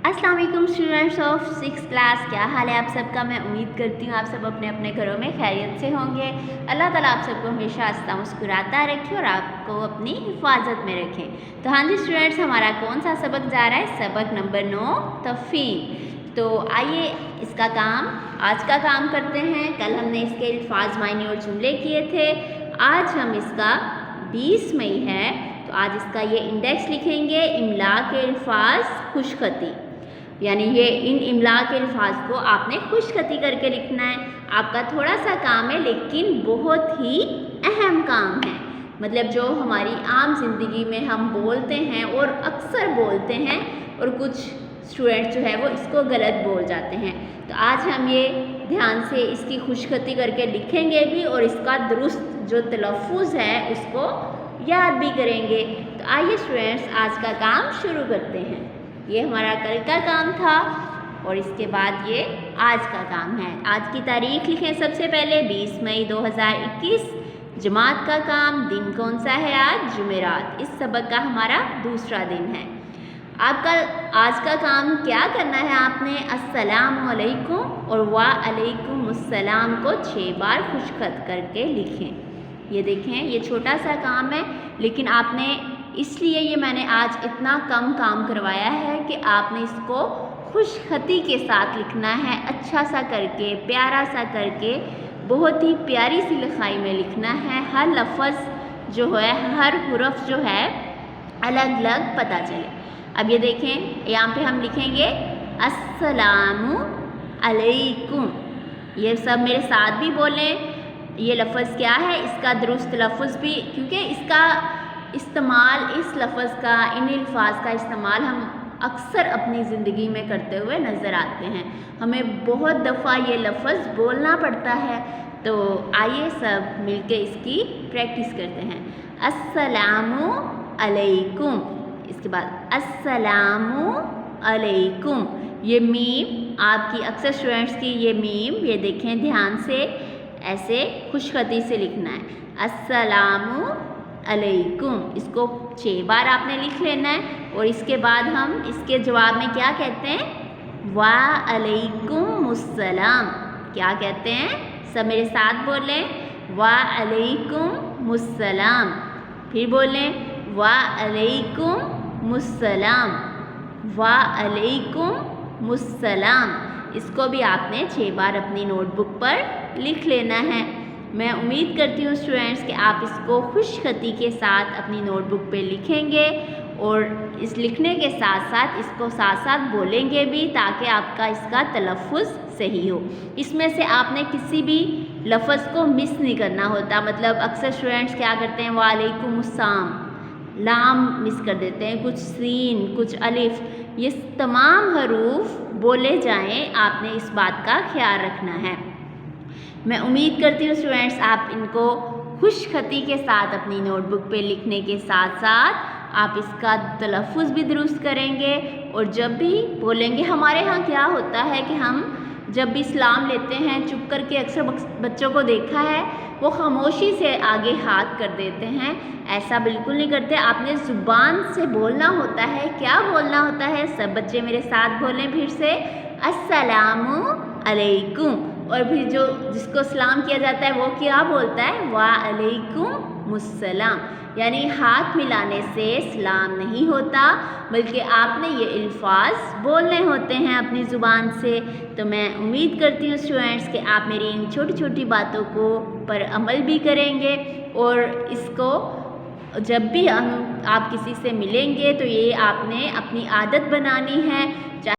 अस्सलाम वालेकुम students of 6th class. क्या हाल है आप सबका। मैं उम्मीद करती हूँ आप सब अपने अपने घरों में खैरियत से होंगे। अल्लाह ताला आप सबको हमेशा हंसता मुस्कुराता रखे और आपको अपनी हिफाजत में रखे। तो हाँ जी स्टूडेंट्स, हमारा कौन सा सबक जा रहा है? सबक नंबर 9 तफ़हीम। तो आइए इसका काम आज का काम करते हैं। कल हमने इसके अल्फाज मायने और जुमले किए थे। आज हम इसका 20 मई है तो आज इसका ये इंडेक्स लिखेंगे। इमला के अल्फाज खुशखती, यानी ये इन इमला के अल्फाज को आपने खुशखती करके लिखना है। आपका थोड़ा सा काम है लेकिन बहुत ही अहम काम है। मतलब जो हमारी आम जिंदगी में हम बोलते हैं और अक्सर बोलते हैं और कुछ स्टूडेंट्स जो है वो इसको गलत बोल जाते हैं। तो आज हम ये ध्यान से इसकी खुशखती करके लिखेंगे भी और इसका दुरुस्त जो तलफ़ुज़ है उसको याद भी करेंगे। तो आइए स्टूडेंट्स आज का काम शुरू करते हैं। ये हमारा कल का काम था और इसके बाद ये आज का काम है। आज की तारीख लिखें सबसे पहले 20 मई 2021। जमात का काम, दिन कौन सा है आज? जुमेरात। इस सबक का हमारा दूसरा दिन है। आपका आज का काम क्या करना है? आपने अस्सलामु अलैकुम और वा अलैकुमुस्सलाम को 6 बार खुशखत करके लिखें। ये देखें, ये छोटा सा काम है लेकिन आपने इसलिए ये मैंने आज इतना कम काम करवाया है कि आपने इसको खुशखती के साथ लिखना है, अच्छा सा करके, प्यारा सा करके, बहुत ही प्यारी सी लिखाई में लिखना है। हर लफ्ज़ जो है, हर हुर्फ जो है अलग अलग पता चले। अब ये देखें, यहाँ पे हम लिखेंगे अस्सलामु अलैकुम। ये सब मेरे साथ भी बोलें। ये लफ्ज़ क्या है, इसका दुरुस्त लफ्ज़ भी, क्योंकि इसका इस्तेमाल, इस लफ्ज़ का, इन अल्फाज का इस्तेमाल हम अक्सर अपनी ज़िंदगी में करते हुए नज़र आते हैं। हमें बहुत दफ़ा ये लफ्ज़ बोलना पड़ता है। तो आइए सब मिलके इसकी प्रैक्टिस करते हैं। अस्सलामु अलैकुम, इसके बाद अस्सलामु अलैकुम। ये मीम आपकी अक्सर स्टूडेंट्स की ये मीम, ये देखें ध्यान से, ऐसे खुशखती से लिखना है। अस्सलामु अलैकुम, इसको 6 बार आपने लिख लेना है। और इसके बाद हम इसके जवाब में क्या कहते हैं? वा अलैकुमुस्सलाम। क्या कहते हैं? सब मेरे साथ बोलें, वा अलैकुमुस्सलाम। फिर बोलें वा अलैकुमुस्सलाम, वा अलैकुमुस्सलाम। इसको भी आपने 6 बार अपनी नोटबुक पर लिख लेना है। मैं उम्मीद करती हूँ स्टूडेंट्स कि आप इसको खुशखती के साथ अपनी नोटबुक पे लिखेंगे और इस लिखने के साथ साथ इसको साथ साथ बोलेंगे भी, ताकि आपका इसका तलफ़ुज़ सही हो। इसमें से आपने किसी भी लफ्ज़ को मिस नहीं करना होता। मतलब अक्सर स्टूडेंट्स क्या करते हैं, वालेकुमुस्सलाम, लाम मिस कर देते हैं, कुछ सीन, कुछ अलिफ, ये तमाम हरूफ बोले जाएं। आपने इस बात का ख्याल रखना है। मैं उम्मीद करती हूँ स्टूडेंट्स आप इनको खुशखती के साथ अपनी नोटबुक पे लिखने के साथ साथ आप इसका तलफ़ुज़ भी दुरुस्त करेंगे और जब भी बोलेंगे। हमारे यहाँ क्या होता है कि हम जब भी सलाम लेते हैं चुप करके, अक्सर बच्चों को देखा है वो खामोशी से आगे हाथ कर देते हैं। ऐसा बिल्कुल नहीं करते, आपने ज़ुबान से बोलना होता है। क्या बोलना होता है? सब बच्चे मेरे साथ बोलें फिर से, अस्सलामु अलैकुम। और फिर जो जिसको सलाम किया जाता है वो क्या बोलता है? वा अलैकुमुस्सलाम। यानी हाथ मिलाने से सलाम नहीं होता, बल्कि आपने ये अल्फाज बोलने होते हैं अपनी ज़ुबान से। तो मैं उम्मीद करती हूँ स्टूडेंट्स कि आप मेरी इन छोटी छोटी बातों को पर अमल भी करेंगे और इसको जब भी आप किसी से मिलेंगे तो ये आपने अपनी आदत बनानी है।